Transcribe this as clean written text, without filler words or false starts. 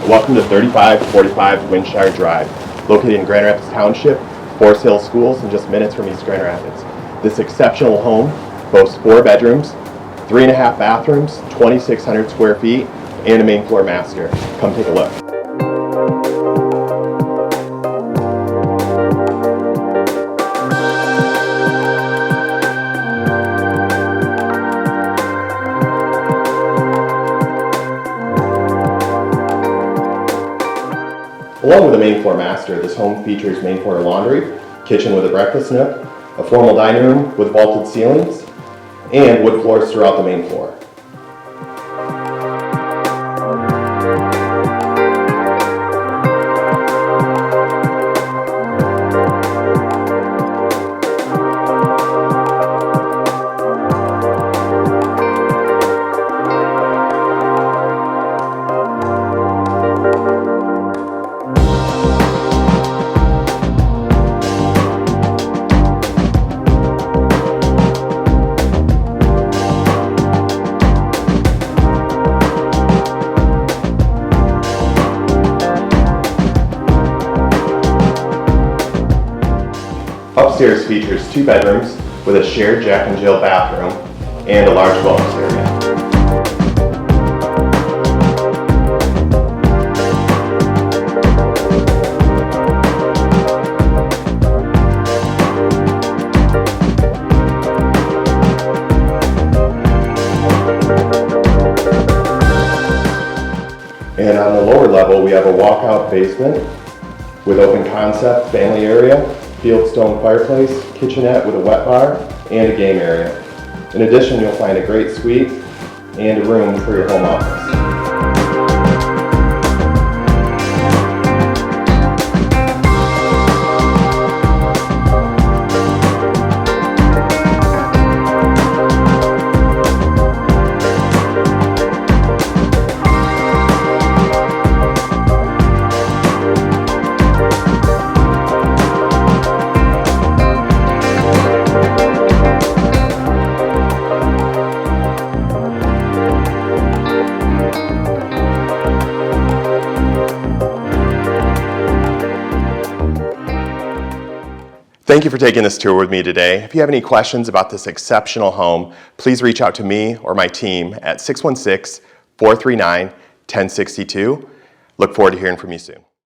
Welcome to 3545 Windshire Drive, located in Grand Rapids Township, Forest Hill Schools, and just minutes from East Grand Rapids. This exceptional home boasts 4 bedrooms, 3.5 bathrooms, 2,600 square feet, and a main floor master. Come take a look. Along with the main floor master, this home features main floor laundry, kitchen with a breakfast nook, a formal dining room with vaulted ceilings, and wood floors throughout the main floor. Upstairs features 2 bedrooms with a shared Jack and Jill bathroom and a large bonus area. And on the lower level, we have a walkout basement with open concept family area, fieldstone fireplace, kitchenette with a wet bar, and a game area. In addition, you'll find a great suite and a room for your home office. Thank you for taking this tour with me today. If you have any questions about this exceptional home, please reach out to me or my team at 616-439-1062. Look forward to hearing from you soon.